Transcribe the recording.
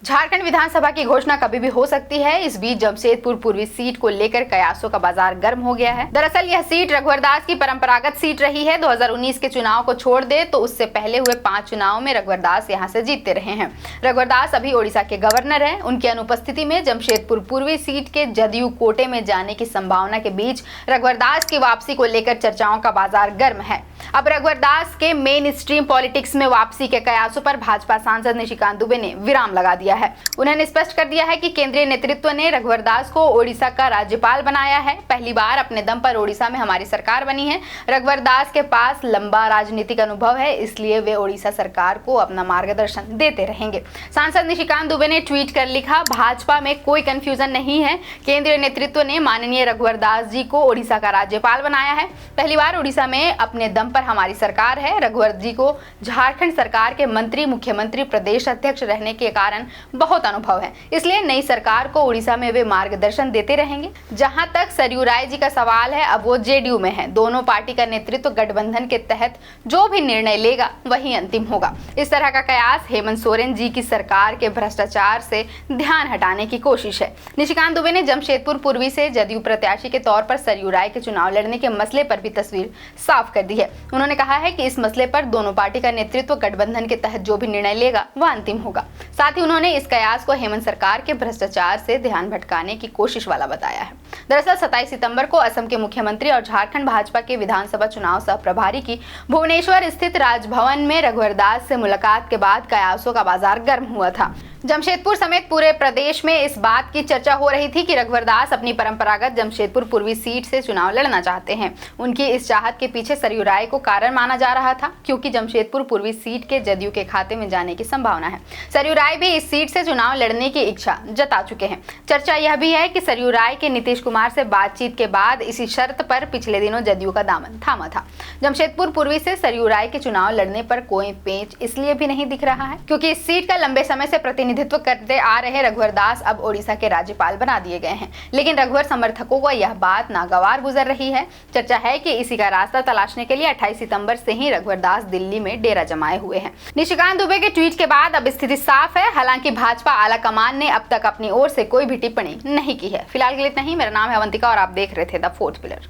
झारखंड विधानसभा की घोषणा कभी भी हो सकती है। इस बीच जमशेदपुर पूर्वी सीट को लेकर कयासों का बाजार गर्म हो गया है। दरअसल यह सीट रघुवर दास की परंपरागत सीट रही है। 2019 के चुनाव को छोड़ दे तो उससे पहले हुए 5 चुनाव में रघुवर दास यहां से जीतते रहे हैं। रघुवर दास अभी ओडिशा के गवर्नर हैं। उनकी अनुपस्थिति में जमशेदपुर पूर्वी सीट के जदयू कोटे में जाने की संभावना के बीच रघुवर दास की वापसी को लेकर चर्चाओं का बाजार गर्म है। अब रघुवर दास के मेन स्ट्रीम पॉलिटिक्स में वापसी के कयासों पर भाजपा सांसद निशिकांत दुबे ने विराम लगा दिया है। उन्होंने स्पष्ट कर दिया है कि केंद्रीय नेतृत्व ने रघुवर दास को ओडिशा का राज्यपाल बनाया है। पहली बार अपने दम पर ओडिशा में हमारी सरकार बनी है। रघुवर दास के पास लंबा राजनीतिक अनुभव है, इसलिए वे ओडिशा सरकार को अपना मार्गदर्शन देते रहेंगे। सांसद निशिकांत दुबे ने ट्वीट कर लिखा, भाजपा में कोई कंफ्यूजन नहीं है। केंद्रीय नेतृत्व ने माननीय रघुवर दास जी को ओडिशा का राज्यपाल बनाया है। पहली बार ओडिशा में अपने दम पर हमारी सरकार है। रघुवर जी को झारखंड सरकार के मंत्री, मुख्यमंत्री, प्रदेश अध्यक्ष रहने के कारण बहुत अनुभव है, इसलिए नई सरकार को उड़ीसा में वे मार्गदर्शन देते रहेंगे। जहां तक सरयू राय जी का सवाल है, अब वो जेडीयू में है। दोनों पार्टी का नेतृत्व गठबंधन के तहत जो भी निर्णय लेगा वही अंतिम होगा। इस तरह का कयास हेमंत सोरेन जी की सरकार के भ्रष्टाचार से ध्यान हटाने की कोशिश है। निशिकांत दुबे ने जमशेदपुर पूर्वी से जदयू प्रत्याशी के तौर पर सरयू राय के चुनाव लड़ने के मसले पर भी तस्वीर साफ कर दी है। उन्होंने कहा है कि इस मसले पर दोनों पार्टी का नेतृत्व गठबंधन के तहत जो भी निर्णय लेगा वह अंतिम होगा। साथ ही उन्होंने इस कयास को हेमंत सरकार के भ्रष्टाचार से ध्यान भटकाने की कोशिश वाला बताया है। दरअसल 27 सितंबर को असम के मुख्यमंत्री और झारखंड भाजपा के विधानसभा चुनाव सह प्रभारी की भुवनेश्वर स्थित राजभवन में रघुवर दास से मुलाकात के बाद कयासों का बाजार गर्म हुआ था। जमशेदपुर समेत पूरे प्रदेश में इस बात की चर्चा हो रही थी कि रघुवर दास अपनी परंपरागत जमशेदपुर पूर्वी सीट से चुनाव लड़ना चाहते हैं। उनकी इस चाहत के पीछे सरयू राय को कारण माना जा रहा था, क्योंकि जमशेदपुर पूर्वी सीट के जदयू के खाते में जाने की संभावना है। सरयू राय भी इस सीट से चुनाव लड़ने की इच्छा जता चुके हैं। चर्चा यह भी है कि सरयू राय के नीतीश कुमार से बातचीत के बाद इसी शर्त पर पिछले दिनों जदयू का दामन थामा था। जमशेदपुर पूर्वी से सरयू राय के चुनाव लड़ने पर कोई पेंच इसलिए भी नहीं दिख रहा है क्योंकि इस सीट का लंबे समय से प्रतिनिधित्व करते आ रहे रघुवर दास अब ओडिशा के राज्यपाल बना दिए गए हैं। लेकिन रघुवर समर्थकों को यह बात नागवार गुजर रही है। चर्चा है कि इसी का रास्ता तलाशने के लिए 28 सितंबर से ही रघुवर दास दिल्ली में डेरा जमाए हुए हैं। निशिकांत दुबे के ट्वीट के बाद अब स्थिति साफ है। हालांकि भाजपा आला कमान ने अब तक अपनी ओर से कोई भी टिप्पणी नहीं की है। फिलहाल के लिए इतना ही। मेरा नाम है अवंतिका और आप देख रहे थे द फोर्थ पिलर।